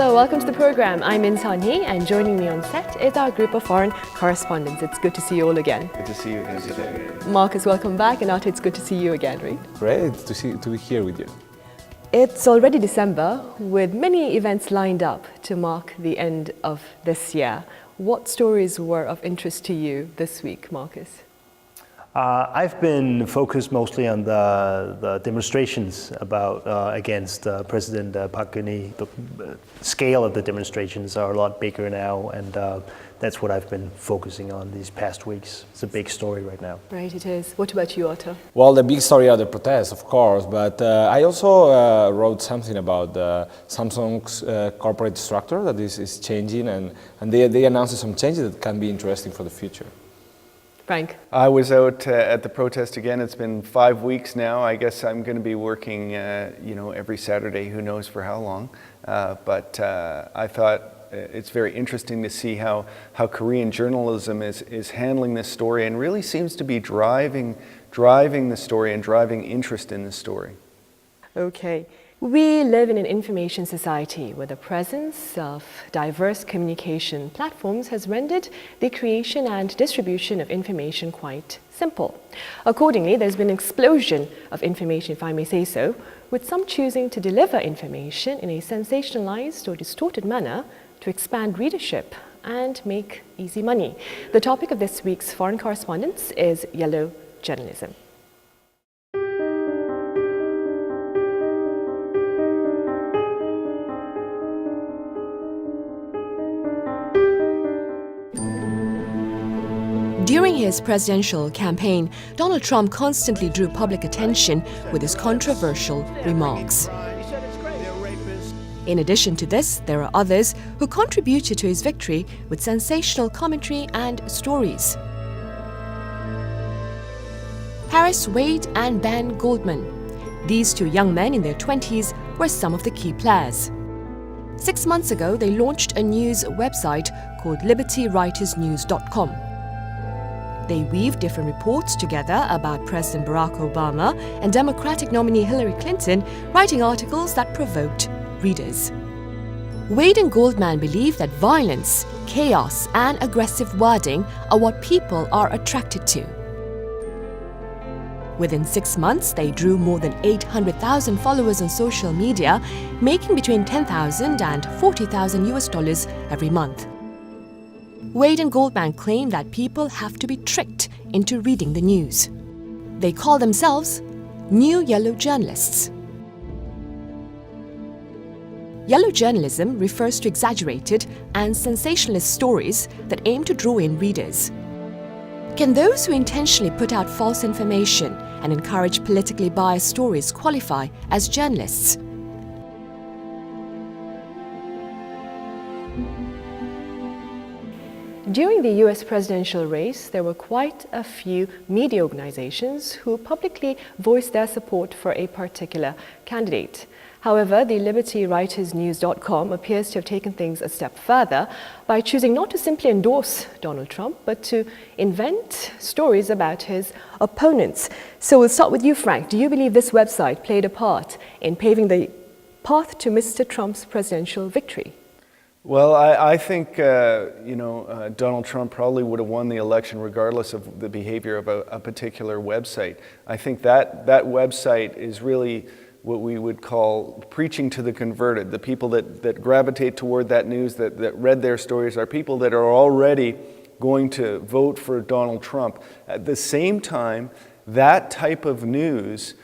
Hello, welcome to the program. I'm In Sun-hee, and joining me on set is our group of foreign correspondents. It's good to see you all again. Good to see you again today. Marcus, welcome back, and Arte, it's good to see you again, right? Great to be here with you. It's already December, with many events lined up to mark the end of this year. What stories were of interest to you this week, Marcus? I've been focused mostly on the demonstrations against President Park Geun-hye. The scale of the demonstrations are a lot bigger now, and that's what I've been focusing on these past weeks. It's a big story right now. Right, it is. What about you, Otto? Well, the big story are the protests, of course, but I also wrote something about Samsung's corporate structure that is changing, and they announced some changes that can be interesting for the future. Frank? I was out at the protest again. It's been 5 weeks now. I guess I'm going to be working, every Saturday. Who knows for how long? But I thought it's very interesting to see how Korean journalism is handling this story, and really seems to be driving the story and driving interest in the story. Okay. We live in an information society where the presence of diverse communication platforms has rendered the creation and distribution of information quite simple. Accordingly, there's been an explosion of information, if I may say so, with some choosing to deliver information in a sensationalized or distorted manner to expand readership and make easy money. The topic of this week's Foreign Correspondents is yellow journalism. During his presidential campaign, Donald Trump constantly drew public attention with his controversial remarks. In addition to this, there are others who contributed to his victory with sensational commentary and stories. Harris Wade and Ben Goldman. These two young men in their 20s were some of the key players. 6 months ago, they launched a news website called LibertyWritersNews.com. They weave different reports together about President Barack Obama and Democratic nominee Hillary Clinton, writing articles that provoked readers. Wade and Goldman believe that violence, chaos, and aggressive wording are what people are attracted to. Within 6 months, they drew more than 800,000 followers on social media, making between $10,000 and $40,000 every month. Wade and Goldman claim that people have to be tricked into reading the news. They call themselves New Yellow Journalists. Yellow journalism refers to exaggerated and sensationalist stories that aim to draw in readers. Can those who intentionally put out false information and encourage politically biased stories qualify as journalists? During the US presidential race, there were quite a few media organizations who publicly voiced their support for a particular candidate. However, the LibertyWritersNews.com appears to have taken things a step further by choosing not to simply endorse Donald Trump, but to invent stories about his opponents. So we'll start with you, Frank. Do you believe this website played a part in paving the path to Mr. Trump's presidential victory? Well, I think Donald Trump probably would have won the election regardless of the behavior of a particular website. I think that website is really what we would call preaching to the converted. The people that gravitate toward that news, that read their stories, are people that are already going to vote for Donald Trump. At the same time, that type of news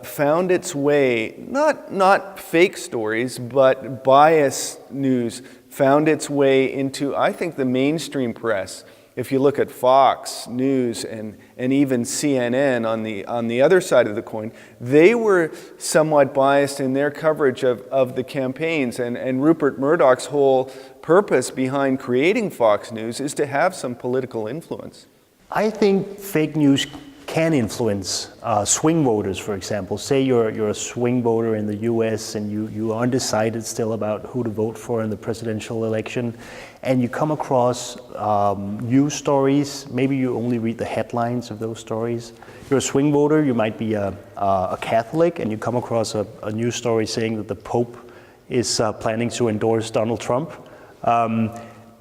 found its way, not fake stories, but biased news found its way into, I think, the mainstream press. If you look at Fox News and even CNN on the other side of the coin, they were somewhat biased in their coverage of the campaigns. And Rupert Murdoch's whole purpose behind creating Fox News is to have some political influence. I think fake news can influence swing voters, for example. Say you're a swing voter in the US and you are undecided still about who to vote for in the presidential election, and you come across news stories. Maybe you only read the headlines of those stories. You're a swing voter, you might be a Catholic, and you come across a news story saying that the Pope is planning to endorse Donald Trump.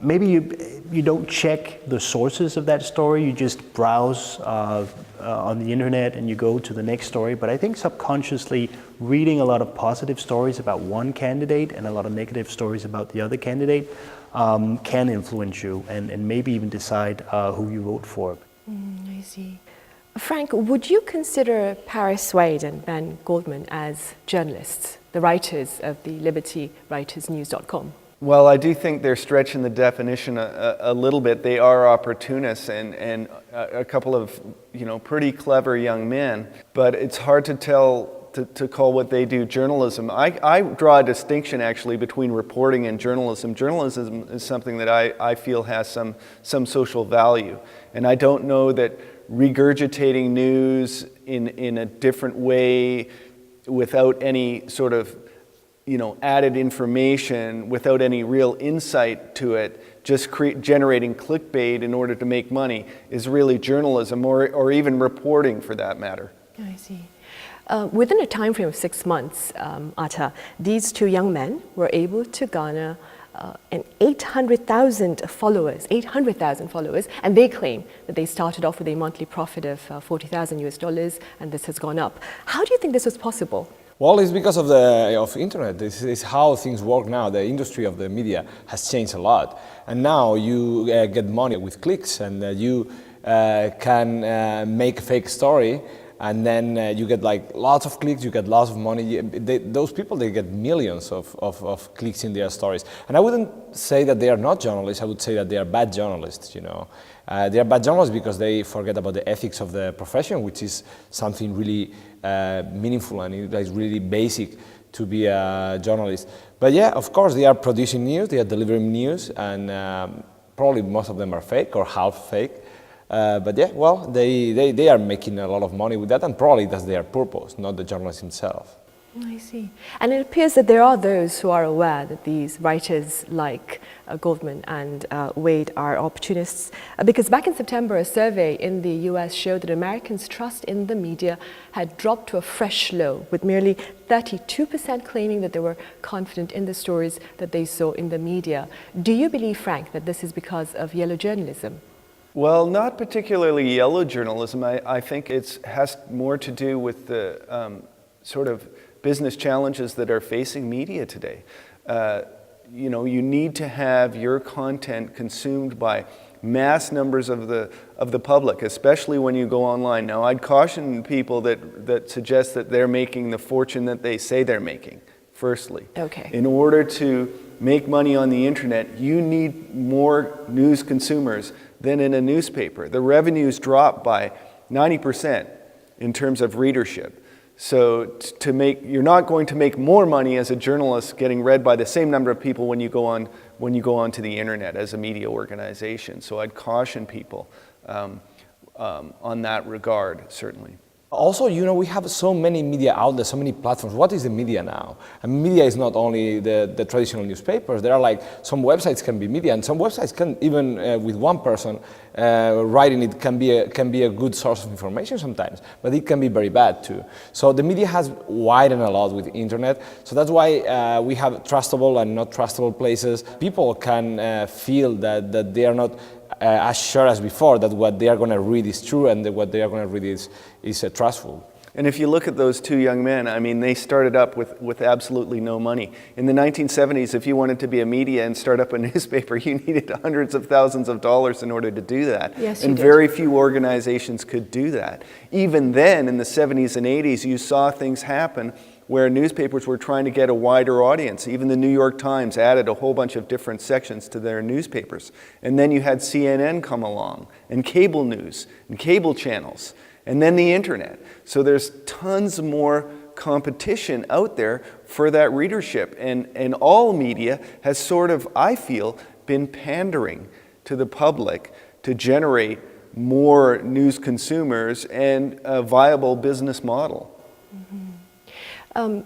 Maybe you don't check the sources of that story, you just browse on the internet and you go to the next story. But I think subconsciously reading a lot of positive stories about one candidate and a lot of negative stories about the other candidate can influence you and maybe even decide who you vote for. I see. Frank, would you consider Paris Wade and Ben Goldman as journalists, the writers of the LibertyWritersNews.com? Well, I do think they're stretching the definition a little bit. They are opportunists and a couple of, pretty clever young men, but it's hard to tell to call what they do journalism. I draw a distinction actually between reporting and journalism. Journalism is something that I feel has some social value, and I don't know that regurgitating news in a different way without any sort of added information, without any real insight to it, just generating clickbait in order to make money is really journalism, or even reporting for that matter. I see. Within a time frame of 6 months, Atta, these two young men were able to garner 800,000 followers, and they claim that they started off with a monthly profit of $40,000 and this has gone up. How do you think this was possible? Well, it's because of the internet. This is how things work now. The industry of the media has changed a lot, and now you get money with clicks, and you can make a fake story, and then you get like lots of clicks. You get lots of money. Those people, they get millions of clicks in their stories. And I wouldn't say that they are not journalists. I would say that they are bad journalists. They are bad journalists because they forget about the ethics of the profession, which is something really meaningful and it is really basic to be a journalist. But yeah, of course, they are producing news, they are delivering news, and probably most of them are fake or half fake. But yeah, well, they are making a lot of money with that, and probably that's their purpose, not the journalist himself. I see. And it appears that there are those who are aware that these writers like Goldman and Wade are opportunists. Because back in September, a survey in the US showed that Americans' trust in the media had dropped to a fresh low, with merely 32% claiming that they were confident in the stories that they saw in the media. Do you believe, Frank, that this is because of yellow journalism? Well, not particularly yellow journalism. I think it has more to do with the sort of business challenges that are facing media today. You need to have your content consumed by mass numbers of the public, especially when you go online. Now, I'd caution people that suggest that they're making the fortune that they say they're making, firstly. Okay. In order to make money on the internet, you need more news consumers than in a newspaper. The revenues drop by 90% in terms of readership. So you're not going to make more money as a journalist getting read by the same number of people when you go onto the internet as a media organization. So I'd caution people on that regard, certainly. Also, we have so many media outlets, so many platforms. What is the media now? And media is not only the traditional newspapers. There are like some websites can be media, and some websites can even with one person writing it can be a good source of information sometimes, but it can be very bad too. So the media has widened a lot with the internet. So that's why we have trustable and not trustable places. People can feel that they are not as sure as before that what they are going to read is true and that what they are going to read is trustful. And if you look at those two young men, I mean, they started up with absolutely no money. In the 1970s, if you wanted to be a media and start up a newspaper, you needed hundreds of thousands of dollars in order to do that. Yes, and very few organizations could do that. Even then, in the 70s and 80s, you saw things happen where newspapers were trying to get a wider audience. Even the New York Times added a whole bunch of different sections to their newspapers. And then you had CNN come along, and cable news, and cable channels, and then the internet. So there's tons more competition out there for that readership. And all media has sort of, I feel, been pandering to the public to generate more news consumers and a viable business model. Mm-hmm.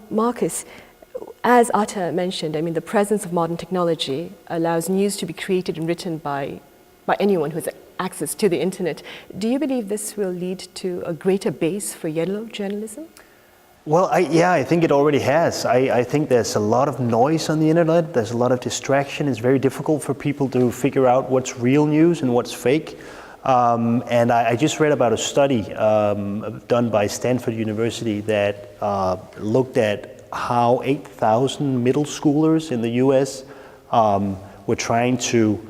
Marcus, as Atta mentioned, I mean, the presence of modern technology allows news to be created and written by anyone who has access to the internet. Do you believe this will lead to a greater base for yellow journalism? Well, I think it already has. I think there's a lot of noise on the internet. There's a lot of distraction. It's very difficult for people to figure out what's real news and what's fake. And I just read about a study done by Stanford University that looked at how 8,000 middle schoolers in the US were trying to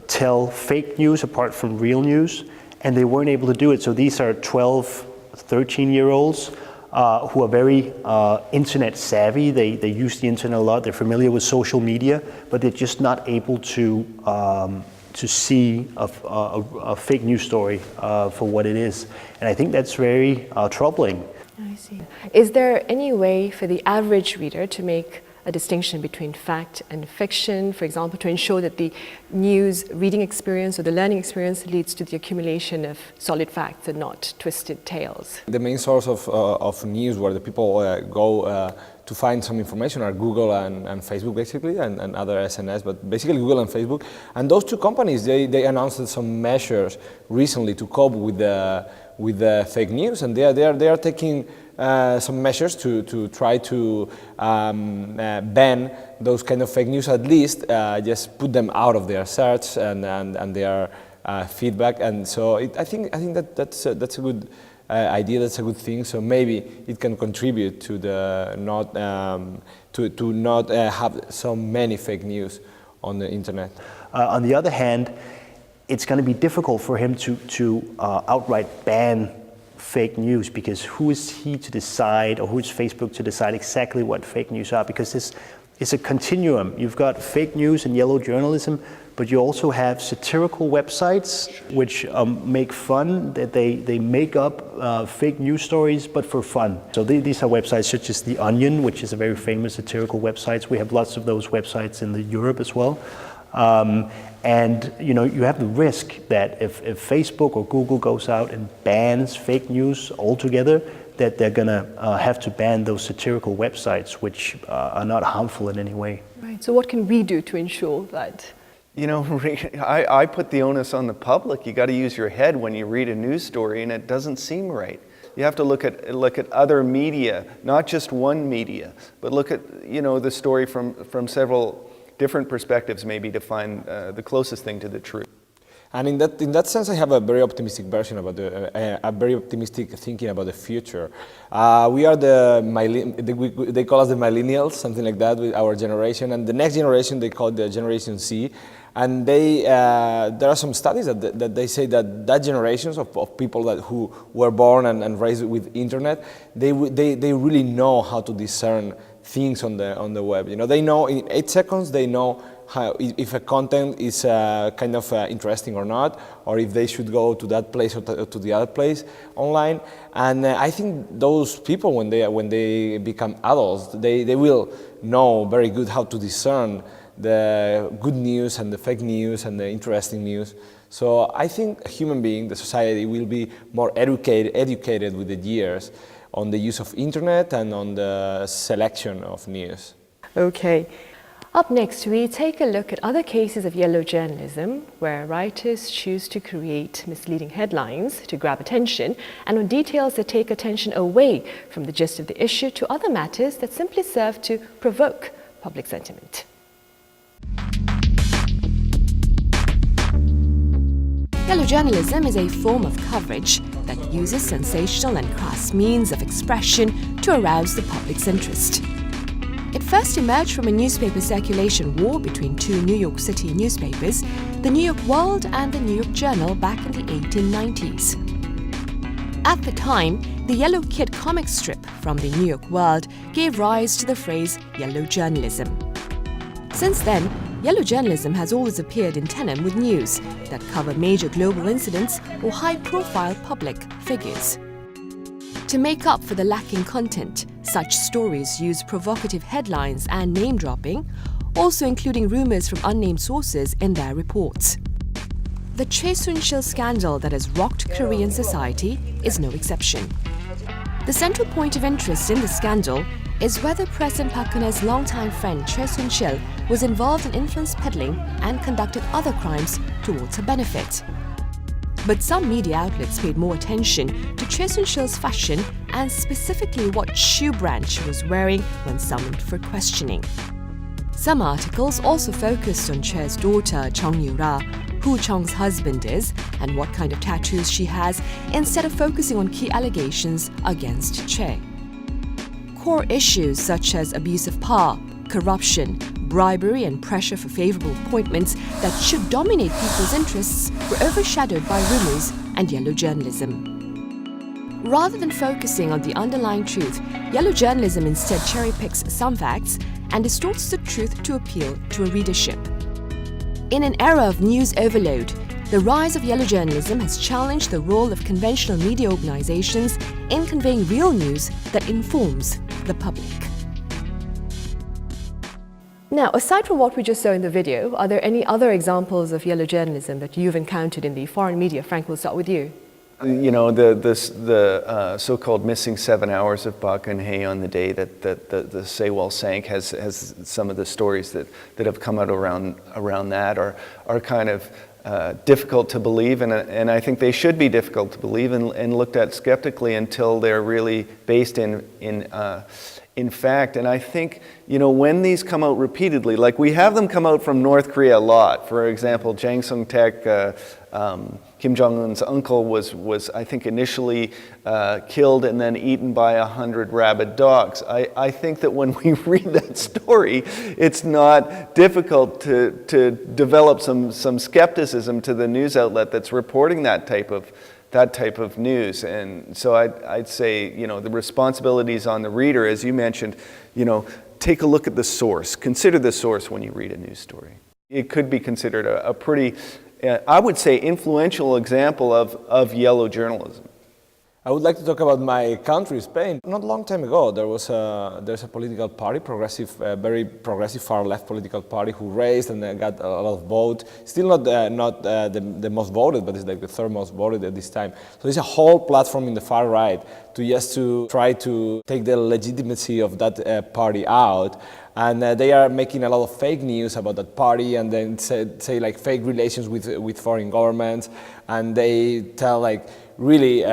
tell fake news apart from real news, and they weren't able to do it. So these are 12, 13-year-olds who are very internet savvy. They use the internet a lot. They're familiar with social media, but they're just not able to see a fake news story for what it is. And I think that's very troubling. I see. Is there any way for the average reader to make a distinction between fact and fiction, for example, to ensure that the news reading experience or the learning experience leads to the accumulation of solid facts and not twisted tales? The main source of news where the people go to find some information are Google and Facebook, basically, and other SNS, but basically Google and Facebook. And those two companies, they announced some measures recently to cope with the fake news, and they are taking some measures to try to ban those kind of fake news, at least just put them out of their search and their feedback. And so I think that's a good idea. That's a good thing. So maybe it can contribute to the not have so many fake news on the internet. On the other hand, it's going to be difficult for him to outright ban fake news, because who is he to decide, or who is Facebook to decide exactly what fake news are? Because this is a continuum. You've got fake news and yellow journalism, but you also have satirical websites which make fun, that they make up fake news stories, but for fun. So these are websites such as The Onion, which is a very famous satirical website. We have lots of those websites in Europe as well. And you have the risk that if Facebook or Google goes out and bans fake news altogether, that they're going to have to ban those satirical websites, which are not harmful in any way. Right. So what can we do to ensure that? I put the onus on the public. You got to use your head when you read a news story, and it doesn't seem right. You have to look at other media, not just one media, but look at the story from several different perspectives, maybe, to find the closest thing to the truth. And in that sense, I have a very optimistic version about a very optimistic thinking about the future. We are they call us the millennials, something like that, with our generation, and the next generation they call the Generation Z. And there are some studies that they say that generations of people who were born and raised with internet, they really know how to discern things on the web. They know in 8 seconds, they know if a content is kind of interesting or not, or if they should go to that place or to the other place online. And I think those people, when they become adults, they will know very good how to discern the good news and the fake news and the interesting news. So I think a human being, the society, will be more educated with the years on the use of internet and on the selection of news. Okay. Up next, we take a look at other cases of yellow journalism where writers choose to create misleading headlines to grab attention, and on details that take attention away from the gist of the issue to other matters that simply serve to provoke public sentiment. Yellow journalism is a form of coverage that uses sensational and crass means of expression to arouse the public's interest. It first emerged from a newspaper circulation war between two New York City newspapers, the New York World and the New York Journal, back in the 1890s. At the time, the Yellow Kid comic strip from the New York World gave rise to the phrase yellow journalism. Since then, yellow journalism has always appeared in tandem with news that cover major global incidents or high-profile public figures. To make up for the lacking content, such stories use provocative headlines and name-dropping, also including rumors from unnamed sources in their reports. The Choi Soon-sil scandal that has rocked Korean society is no exception. The central point of interest in the scandal is whether President Park Geun-hye's longtime friend Choi Soon-sil was involved in influence peddling and conducted other crimes towards her benefit. But some media outlets paid more attention to Choi Soon-sil's fashion and specifically what shoe brand she was wearing when summoned for questioning. Some articles also focused on Choi's daughter, Chung Yoo-ra, who Chung's husband is, and what kind of tattoos she has, instead of focusing on key allegations against Choi. Core issues such as abuse of power, corruption, bribery and pressure for favorable appointments that should dominate people's interests were overshadowed by rumors and yellow journalism. Rather than focusing on the underlying truth, yellow journalism instead cherry-picks some facts and distorts the truth to appeal to a readership. In an era of news overload, the rise of yellow journalism has challenged the role of conventional media organizations in conveying real news that informs the public. Now, aside from what we just saw in the video, are there any other examples of yellow journalism that you've encountered in the foreign media? Frank, we'll start with you. You know, the so-called missing 7 hours of Park Geun-hye on the day that the Sewol sank has some of the stories that have come out around that are kind of difficult to believe, and I think they should be difficult to believe and looked at skeptically until they're really based in fact. And I think, you know, when these come out repeatedly, like we have them come out from North Korea a lot. For example, Jang Sung-taek, Kim Jong-un's uncle was I think initially killed and then eaten by 100 rabid dogs. I think that when we read that story, it's not difficult to develop some skepticism to the news outlet that's reporting that type of news. And so I'd say, you know, the responsibility is on the reader, as you mentioned. You know, take a look at the source. Consider the source when you read a news story. It could be considered a pretty, I would say, influential example of yellow journalism. I would like to talk about my country, Spain. Not a long time ago, there's a political party, very progressive far-left political party who raised and got a lot of votes. Still not the most voted, but it's like the third most voted at this time. So there's a whole platform in the far right to try to take the legitimacy of that party out. And they are making a lot of fake news about that party, and then say like fake relations with foreign governments, and they tell like really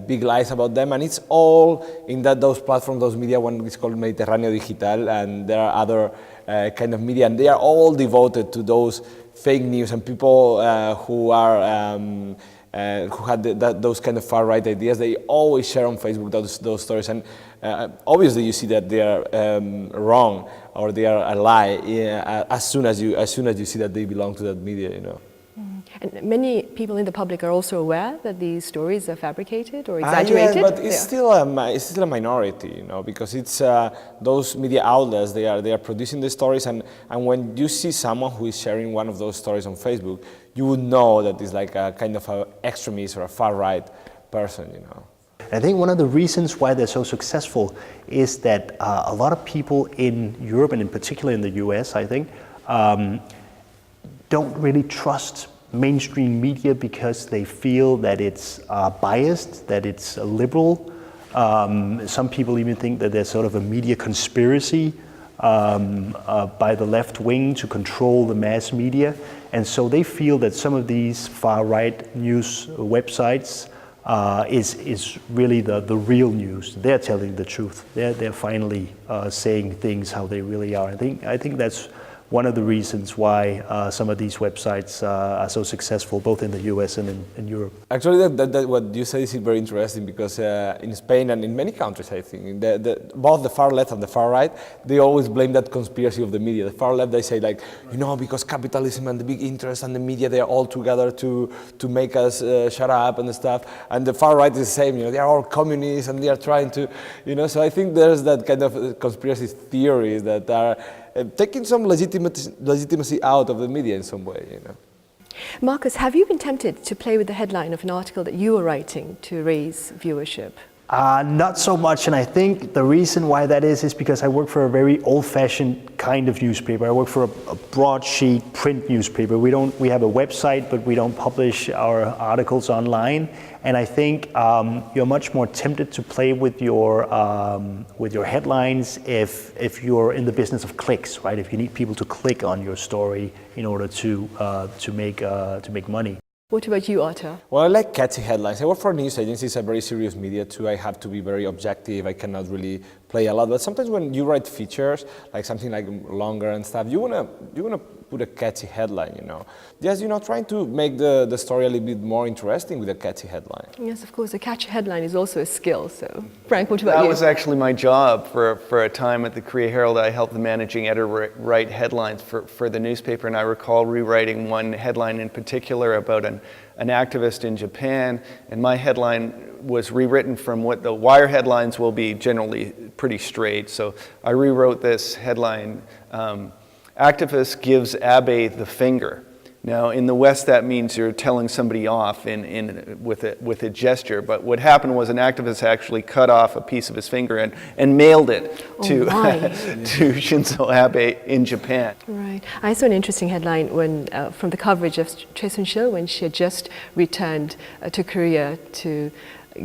big lies about them, and it's all in those platforms, those media. One is called Mediterráneo Digital, and there are other kind of media, and they are all devoted to those fake news, and people who had those kind of far-right ideas, they always share on Facebook those stories, and obviously you see that they are wrong or they are a lie as soon as you see that they belong to that media, you know. And many people in the public are also aware that these stories are fabricated or exaggerated. Yeah, but it's still a minority, you know, because it's those media outlets. They are producing the stories, and when you see someone who is sharing one of those stories on Facebook, you would know that it's like a kind of an extremist or a far right person, you know. I think one of the reasons why they're so successful is that a lot of people in Europe, and in particular in the US, I think, don't really trust mainstream media because they feel that it's biased, that it's liberal. Some people even think that there's sort of a media conspiracy by the left wing to control the mass media. And so they feel that some of these far-right news websites is really the real news. They're telling the truth. They're finally saying things how they really are. I think that's one of the reasons why some of these websites are so successful, both in the US and in Europe. Actually, that what you say is very interesting, because in Spain and in many countries, I think, both the far left and the far right, they always blame that conspiracy of the media. The far left, they say like, you know, because capitalism and the big interests and the media, they are all together to make us shut up and stuff. And the far right is the same, you know, they are all communists and they are trying to, you know, so I think there's that kind of conspiracy theories that are taking some legitimacy out of the media in some way, you know. Marcus, have you been tempted to play with the headline of an article that you were writing to raise viewership? Not so much, and I think the reason why that is because I work for a very old-fashioned kind of newspaper. I work for a broadsheet print newspaper. We have a website, but we don't publish our articles online. And I think you're much more tempted to play with your headlines if you're in the business of clicks, right? If you need people to click on your story in order to make money. What about you, Arthur? Well, I like catchy headlines. I work for a news agency. It's a very serious media too. I have to be very objective. I cannot really play a lot. But sometimes when you write features, like something like longer and stuff, you wanna put a catchy headline, you know. Just, trying to make the story a little bit more interesting with a catchy headline. Yes, of course. A catchy headline is also a skill. So, Frank, what about you? That was actually my job for a time at the Korea Herald. I helped the managing editor write headlines for the newspaper, and I recall rewriting one headline in particular about an activist in Japan, and my headline was rewritten from what the wire headlines will be generally pretty straight. So I rewrote this headline, activist gives Abe the finger. Now, in the West, that means you're telling somebody off with a gesture. But what happened was an activist actually cut off a piece of his finger and mailed it to Shinzo Abe in Japan. Right. I saw an interesting headline from the coverage of Choi Soon-sil when she had just returned to Korea to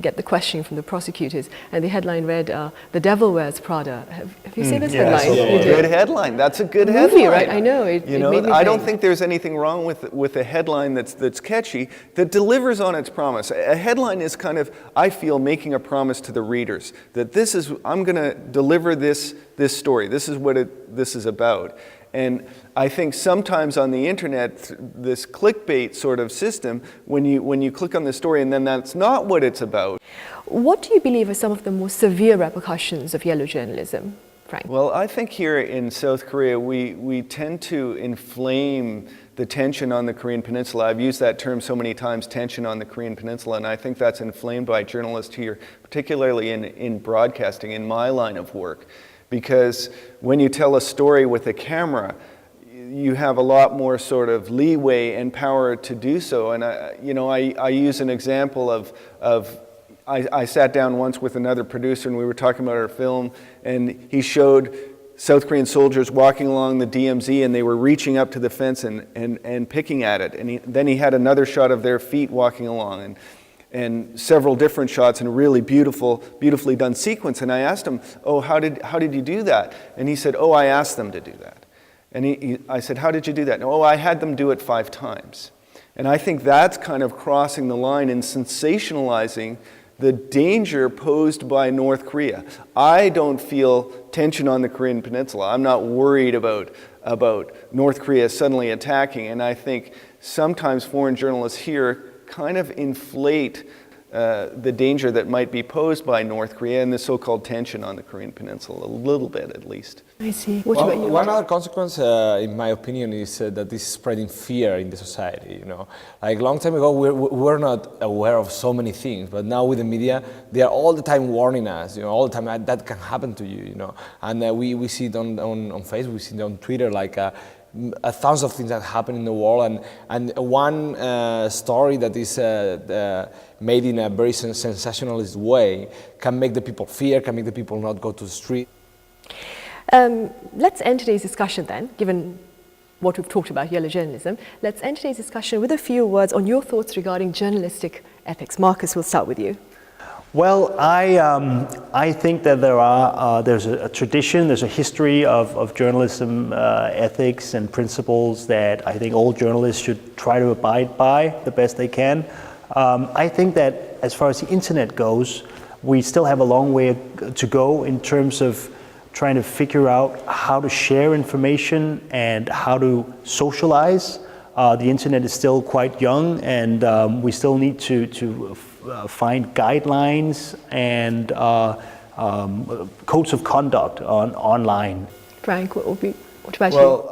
get the questioning from the prosecutors, and the headline read, "The devil wears Prada." Have you seen this headline? Yeah. Good headline. That's a good movie, headline. right? I know. It made me I don't think. think there's anything wrong with a headline that's catchy, that delivers on its promise. A headline is kind of, I feel, making a promise to the readers that I'm going to deliver this story. This is what this is about. And I think sometimes on the internet, this clickbait sort of system, when you click on the story and then that's not what it's about. What do you believe are some of the more severe repercussions of yellow journalism, Frank? Well, I think here in South Korea, we tend to inflame the tension on the Korean Peninsula. I've used that term so many times, tension on the Korean Peninsula, and I think that's inflamed by journalists here, particularly in broadcasting, in my line of work. Because when you tell a story with a camera, you have a lot more sort of leeway and power to do so. And I use an example of I sat down once with another producer and we were talking about our film, and he showed South Korean soldiers walking along the DMZ and they were reaching up to the fence and picking at it. And then he had another shot of their feet walking along, and several different shots in a really beautifully done sequence. And I asked him, "Oh, how did you do that?" And he said, "Oh, I asked them to do that." And I said, "How did you do that?" "Oh, I had them do it 5 times." And I think that's kind of crossing the line in sensationalizing the danger posed by North Korea. I don't feel tension on the Korean Peninsula. I'm not worried about North Korea suddenly attacking. And I think sometimes foreign journalists here kind of inflate the danger that might be posed by North Korea and the so-called tension on the Korean Peninsula, a little bit at least. I see. What about you? One other consequence, in my opinion, is that this is spreading fear in the society. Like a long time ago, we were not aware of so many things, but now with the media, they are all the time warning us. All the time that can happen to you. And we see it on Facebook, we see it on Twitter, like. Thousands of things that happen in the world, and one story that is made in a very sensationalist way can make the people fear, can make the people not go to the street. Let's end today's discussion then, given what we've talked about, yellow journalism. Let's end today's discussion with a few words on your thoughts regarding journalistic ethics. Marcus, we'll start with you. Well, I think that there's a tradition, there's a history of journalism ethics and principles that I think all journalists should try to abide by the best they can. I think that as far as the internet goes, we still have a long way to go in terms of trying to figure out how to share information and how to socialize. The internet is still quite young, and we still need to find guidelines and codes of conduct online. Frank, what about you? Well,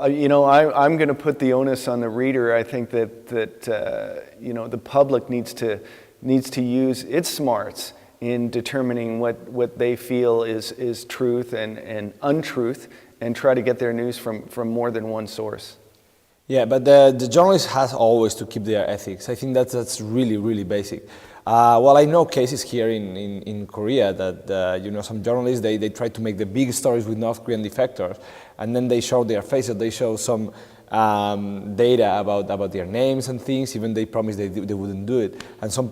I'm going to put the onus on the reader. I think that the public needs to use its smarts in determining what they feel is truth and untruth, and try to get their news from more than one source. Yeah, but the journalist has always to keep their ethics. I think that's really, really basic. Well, I know cases here in Korea that some journalists they try to make the big stories with North Korean defectors, and then they show their faces. They show some data about their names and things. Even they promised they wouldn't do it, and some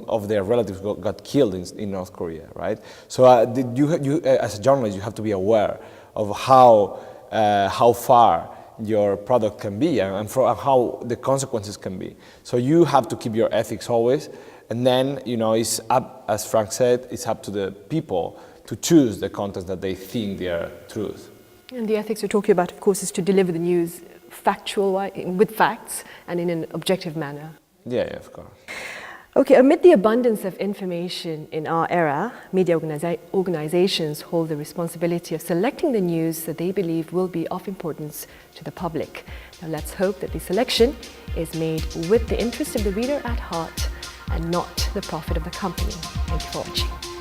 of their relatives got killed in North Korea, right? So you as a journalist, you have to be aware of how far your product can be and for how the consequences can be. So you have to keep your ethics always, and then it's up, as Frank said, it's up to the people to choose the content that they think they are truth. And the ethics you're talking about, of course, is to deliver the news with facts and in an objective manner. Yeah, of course. Okay, amid the abundance of information in our era, media organizations hold the responsibility of selecting the news that they believe will be of importance to the public. Now let's hope that the selection is made with the interest of the reader at heart and not the profit of the company. Thank you for watching.